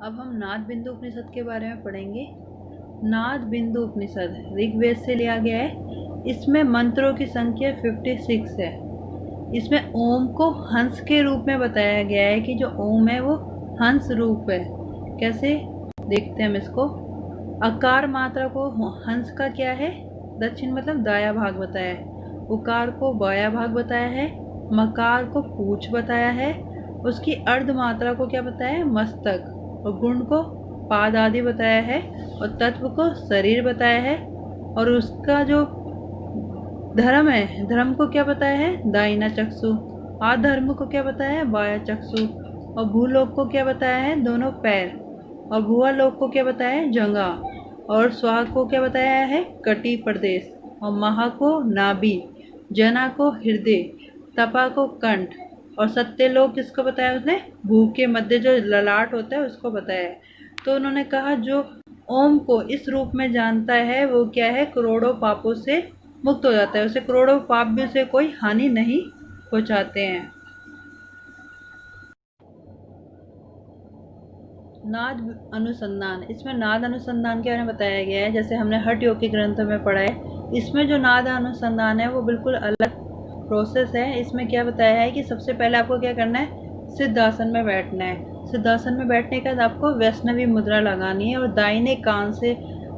अब हम नाद बिंदु उपनिषद के बारे में पढ़ेंगे। नाद बिंदु उपनिषद ऋग्वेद से लिया गया है। इसमें मंत्रों की संख्या 56 है। इसमें ओम को हंस के रूप में बताया गया है कि जो ओम है वो हंस रूप है। कैसे देखते हैं हम इसको। अकार मात्रा को हंस का क्या है, दक्षिण मतलब दाया भाग बताया है। उकार को बाया भाग बताया है। मकार को पूंछ बताया है। उसकी अर्ध मात्रा को क्या बताया है, मस्तक। और गुण को पाद आदि बताया है। और तत्व को शरीर बताया है। और उसका जो धर्म है, धर्म को क्या बताया है, दाहिना चक्षु। आधर्म को क्या बताया है, बाया चक्षु। और भूलोक को क्या बताया है, दोनों पैर। और भुआ लोक को क्या बताया है, जंगा। और स्वाहा को क्या बताया है, कटी प्रदेश। और महा को नाभि। जना को हृदय। तपा को कंठ। और सत्यलोक किसको बताया उसने, भू के मध्य जो ललाट होता है उसको बताया है। तो उन्होंने कहा जो ओम को इस रूप में जानता है वो क्या है, करोड़ों पापों से मुक्त हो जाता है। उसे करोड़ों पाप भी उसे कोई हानि नहीं पहुंचाते हैं। नाद अनुसंधान, इसमें नाद अनुसंधान के बारे में बताया गया है। जैसे हमने हठ योग के ग्रंथों में पढ़ा है, इसमें जो नाद अनुसंधान है वो बिल्कुल अलग प्रोसेस है। इसमें क्या बताया है कि सबसे पहले आपको क्या करना है, सिद्धासन में बैठना है। सिद्धासन में बैठने के बाद आपको वैष्णवी मुद्रा लगानी है। और दाहिने कान से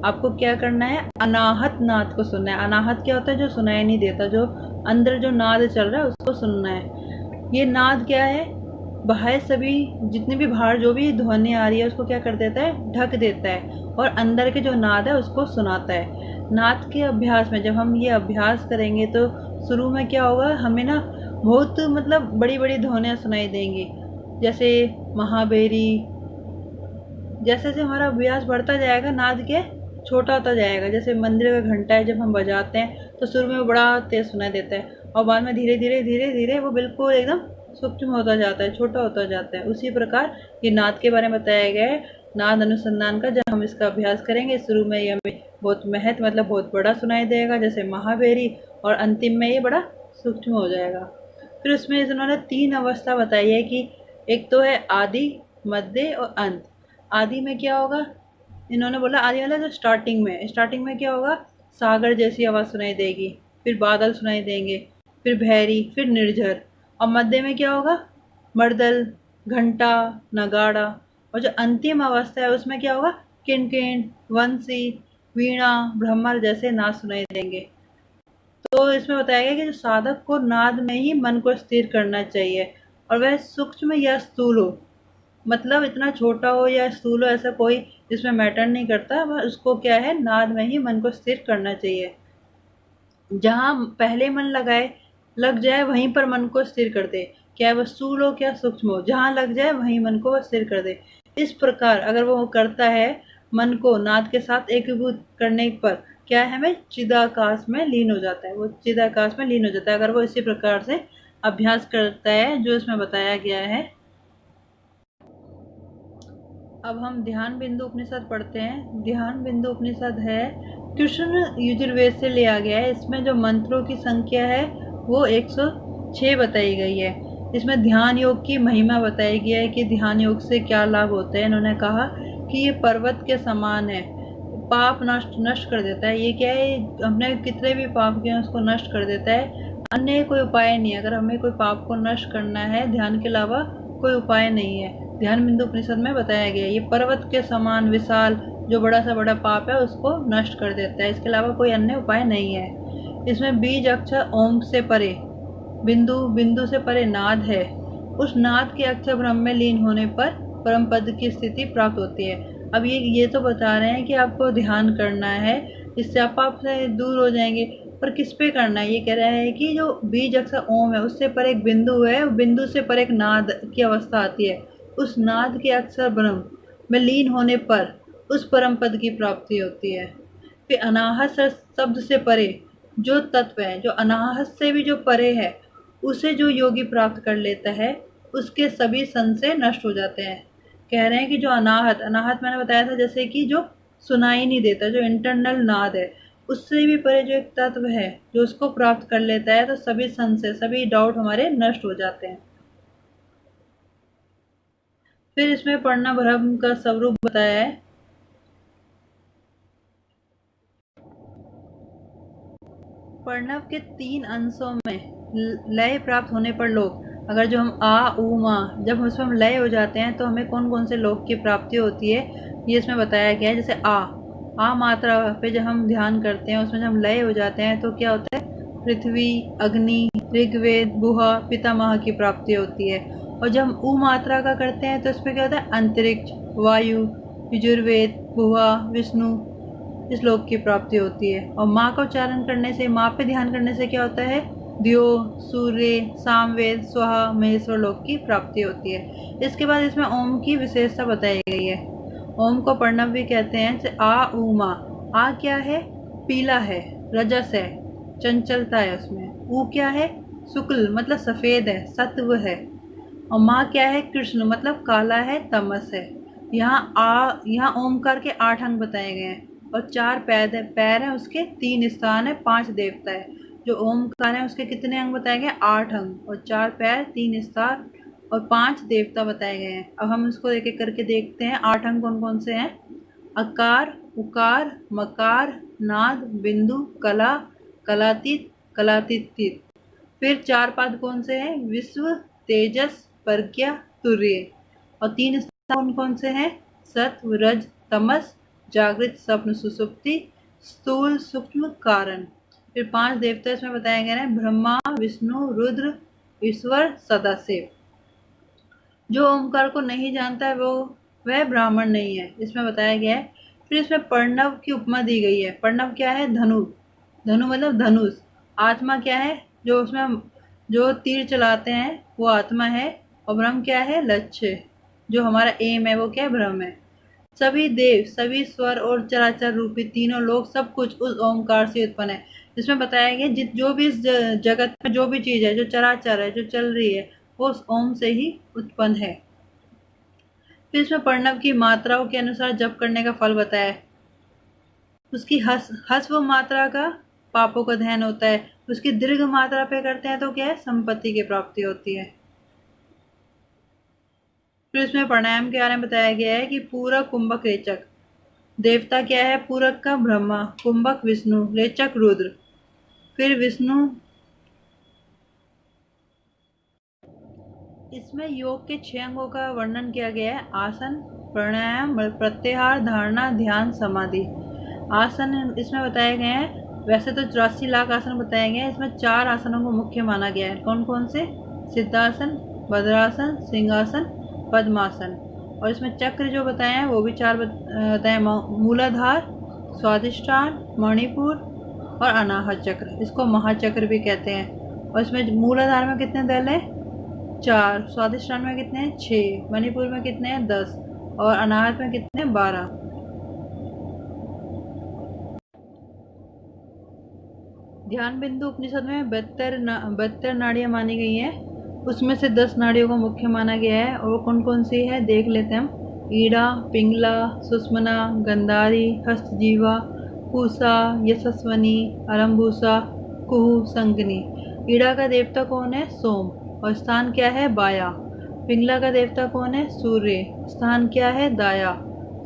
आपको क्या करना है, अनाहत नाद को सुनना है। अनाहत क्या होता है, जो सुनाई नहीं देता, जो अंदर जो नाद चल रहा है उसको सुनना है। ये नाद क्या है, बाहर सभी जितने भी बाहर जो भी ध्वनि आ रही है उसको क्या कर देता है, ढक देता है। और अंदर के जो नाद है उसको सुनाता है। नाद के अभ्यास में जब हम ये अभ्यास करेंगे तो शुरू में क्या होगा, हमें ना बहुत मतलब बड़ी बड़ी ध्वनियाँ सुनाई देंगी। जैसे महाबेरी। जैसे जैसे हमारा अभ्यास बढ़ता जाएगा नाद के छोटा होता जाएगा। जैसे मंदिर का घंटा है, जब हम बजाते हैं तो शुरू में वो बड़ा तेज सुनाई देता है और बाद में धीरे धीरे धीरे धीरे वो बिल्कुल एकदम सूक्ष्म होता जाता है, छोटा होता जाता है। उसी प्रकार ये नाद के बारे में बताया गया है, नाद अनुसंधान का। जब हम इसका अभ्यास करेंगे शुरू में ये हमें बहुत महत्व मतलब बहुत बड़ा सुनाई देगा, जैसे महाबेरी। और अंतिम में ये बड़ा सूक्ष्म हो जाएगा। फिर उसमें इन्होंने 3 अवस्था बताई है कि एक तो है आदि, मध्य और अंत। आदि में क्या होगा, इन्होंने बोला आदि वाला जो स्टार्टिंग में क्या होगा, सागर जैसी आवाज़ सुनाई देगी। फिर बादल सुनाई देंगे। फिर भैरी, फिर निर्झर। और मध्य में क्या होगा, मर्दल, घंटा, नगाड़ा। और जो अंतिम अवस्था है उसमें क्या होगा, किनकिन, वंशी, वीणा, ब्रह्मर जैसे नाद सुनाई देंगे। तो इसमें बताया गया कि जो साधक को नाद में ही मन को स्थिर करना चाहिए। और वह सूक्ष्म या स्थूल हो, मतलब इतना छोटा हो या स्थूल हो, ऐसा कोई इसमें मैटर नहीं करता। वह उसको क्या है, नाद में ही मन को स्थिर करना चाहिए। जहाँ पहले मन लग जाए वहीं पर मन को स्थिर कर दे। क्या वह स्थूल हो क्या सूक्ष्म हो, जहाँ लग जाए वहीं मन को वह स्थिर कर दे। इस प्रकार अगर वो करता है, मन को नाद के साथ एकीभूत करने पर क्या है, हमें चिदाकाश में लीन हो जाता है। वो चिदाकाश में लीन हो जाता है अगर वो इसी प्रकार से अभ्यास करता है जो इसमें बताया गया है। अब हम ध्यान बिंदु उपनिषद पढ़ते हैं। ध्यान बिंदु उपनिषद है कृष्ण यजुर्वेद से लिया गया है। इसमें जो मंत्रों की संख्या है वो 106 बताई गई है। इसमें ध्यान योग की महिमा बताई गई है कि ध्यान योग से क्या लाभ होते हैं। इन्होंने कहा कि ये पर्वत के समान है, पाप नष्ट कर देता है। ये क्या है, हमने कितने भी पाप किए हैं उसको नष्ट कर देता है। अन्य कोई उपाय नहीं है, अगर हमें कोई पाप को नष्ट करना है ध्यान के अलावा कोई उपाय नहीं है। ध्यान बिंदु उपनिषद में बताया गया है ये पर्वत के समान विशाल जो बड़ा सा बड़ा पाप है उसको नष्ट कर देता है। इसके अलावा कोई अन्य उपाय नहीं है। इसमें बीज अक्षर ओम से परे बिंदु से परे नाद है। उस नाद के अक्षर ब्रह्म में लीन होने पर परम पद की स्थिति प्राप्त होती है। अब ये तो बता रहे हैं कि आपको ध्यान करना है, इससे आप पाप से दूर हो जाएंगे। पर किस पे करना है, ये कह रहा है कि जो बीज अक्षर ओम है उससे पर एक बिंदु है, बिंदु से पर एक नाद की अवस्था आती है। उस नाद के अक्षर ब्रह्म में लीन होने पर उस परम पद की प्राप्ति होती है। फिर अनाहत शब्द से परे जो तत्व है, जो अनाहत से भी जो परे है, उसे जो योगी प्राप्त कर लेता है उसके सभी संशय नष्ट हो जाते हैं। कह रहे हैं कि जो अनाहत मैंने बताया था, जैसे कि जो सुनाई नहीं देता, जो इंटरनल नाद है, उससे भी परे जो एक तत्व है जो उसको प्राप्त कर लेता है तो सभी संशय, सभी डाउट हमारे नष्ट हो जाते हैं। फिर इसमें पढ़ना ब्रह्म का स्वरूप बताया है। प्रणव के 3 अंशों में लय प्राप्त होने पर लोग, अगर जो हम आ उ मा जब उसमें हम लय हो जाते हैं तो हमें कौन कौन से लोक की प्राप्ति होती है, ये इसमें बताया गया है। जैसे आ मात्रा पे जब हम ध्यान करते हैं, उसमें जब हम लय हो जाते हैं तो क्या होता है, पृथ्वी, अग्नि, ऋग्वेद, गुहा, पितामह की प्राप्ति होती है। और जब हम उ मात्रा का करते हैं तो इसमें क्या होता है, अंतरिक्ष, वायु, यजुर्वेद, गुहा, विष्णु, इस लोक की प्राप्ति होती है। और माँ का उच्चारण करने से, माँ पे ध्यान करने से क्या होता है, द्यो, सूर्य, सामवेद, स्वाहा, महेश्वर लोक की प्राप्ति होती है। इसके बाद इसमें ओम की विशेषता बताई गई है। ओम को प्रणव भी कहते हैं। जैसे आ उ मा, आ क्या है, पीला है, रजस है, चंचलता है उसमें। उ क्या है, शुक्ल मतलब सफेद है, सत्व है। और माँ क्या है, कृष्ण मतलब काला है, तमस है। यहाँ ओमकार के 8 अंग बताए गए हैं और 4 पैर हैं, उसके 3 स्थान है, 5 देवता है। जो ओमकार है उसके कितने अंग बताए गए, 8 अंग और 4 पैर, 3 स्थान और 5 देवता बताए गए हैं। अब हम इसको एक एक करके देखते हैं। 8 अंग कौन कौन से हैं, अकार, उकार, मकार, नाद, बिंदु, कला, कलातीत, कलातीत। फिर 4 पाद कौन से हैं, विश्व, तेजस, प्रज्ञा, तुर्य। और 3 स्थान कौन कौन से हैं, सत्व, रज, तमस, जागृत, स्वप्न, सुसुप्ति, स्थूल, सूक्ष्म, कारण। फिर 5 देवता इसमें बताए गए हैं, ब्रह्मा, विष्णु, रुद्र, ईश्वर, सदाशिव। जो ओमकार को नहीं जानता है वह ब्राह्मण नहीं है, इसमें बताया गया है। फिर इसमें प्रणव की उपमा दी गई है। प्रणव क्या है, धनु, धनु मतलब धनुष। आत्मा क्या है, जो उसमें हम जो तीर चलाते हैं वो आत्मा है। और ब्रह्म क्या है, लक्ष्य, जो हमारा एम है वो क्या है, ब्रह्म है। सभी देव, सभी स्वर और चराचर रूपी तीनों लोग, सब कुछ उस ओंकार से उत्पन्न है। जिसमें बताया गया जो भी इस जगत में जो भी चीज है, जो चराचर है, जो चल रही है, वो उस ओम से ही उत्पन्न है। फिर इसमें प्रणव की मात्राओं के अनुसार जप करने का फल बताया है। उसकी हस्व मात्रा का पापों का दहन होता है। उसकी दीर्घ मात्रा पे करते हैं तो क्या है, संपत्ति की प्राप्ति होती है। फिर इसमें प्राणायाम के बारे में बताया गया है कि पूरक, कुंभक, रेचक। देवता क्या है, पूरक का ब्रह्मा, कुंभक विष्णु, रेचक रुद्र। फिर विष्णु, इसमें योग के 6 अंगों का वर्णन किया गया है। आसन, प्राणायाम, प्रत्याहार, धारणा, ध्यान, समाधि। आसन इसमें बताए गए हैं। वैसे तो 84 लाख आसन बताए गए हैं, इसमें 4 आसनों को मुख्य माना गया है। कौन कौन से, सिद्धासन, भद्रासन, सिंहासन, पद्मासन। और इसमें चक्र जो बताए हैं वो भी 4 बताए, मूलाधार, स्वादिष्ठान, मणिपुर और अनाहत चक्र। इसको महाचक्र भी कहते हैं। और इसमें मूलाधार में कितने दल हैं, 4, स्वादिष्ठान में कितने हैं, 6, मणिपुर में कितने हैं, 10 और अनाहत में कितने हैं, 12। ध्यान बिंदु उपनिषद में 72 नाड़ियां मानी गई हैं। उसमें से 10 नाड़ियों को मुख्य माना गया है। और वो कौन कौन सी है, देख लेते हैं हम। ईड़ा, पिंगला, सुषुम्ना, गंधारी, हस्तजीवा, पूषा, यशस्वनी, अरंभूषा, कुहू, संगनी। ईड़ा का देवता कौन है, सोम और स्थान क्या है, बाया। पिंगला का देवता कौन है, सूर्य, स्थान क्या है, दाया।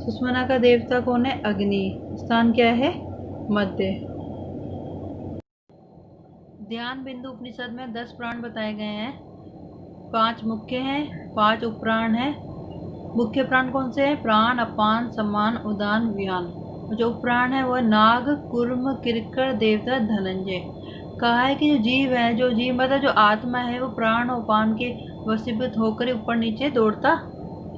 सुषुम्ना का देवता कौन है, अग्नि, स्थान क्या है, मध्य। ध्यान बिंदु उपनिषद में 10 प्राण बताए गए हैं। 5 मुख्य हैं, 5 उपप्राण हैं। मुख्य प्राण कौन से हैं, प्राण, अपान, समान, उदान, व्यान। जो उपप्राण है वो नाग, कुर्म, किरकर, देवता, धनंजय। कहा है कि जो जीव है, जो जीव मतलब जो आत्मा है, वो प्राण और उपान के वशीभूत होकर ऊपर नीचे दौड़ता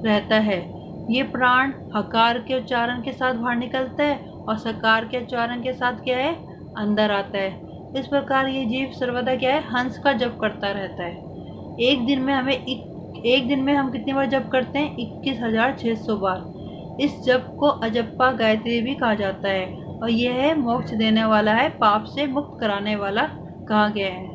रहता है। ये प्राण हकार के उच्चारण के साथ बाहर निकलता है और सकार के उच्चारण के साथ क्या है, अंदर आता है। इस प्रकार ये जीव सर्वदा क्या है, हंस का जप करता रहता है। एक दिन में हम कितनी बार जप करते हैं, 21,600 बार। इस जप को अजप्पा गायत्री भी कहा जाता है और यह है मोक्ष देने वाला है, पाप से मुक्त कराने वाला कहा गया है।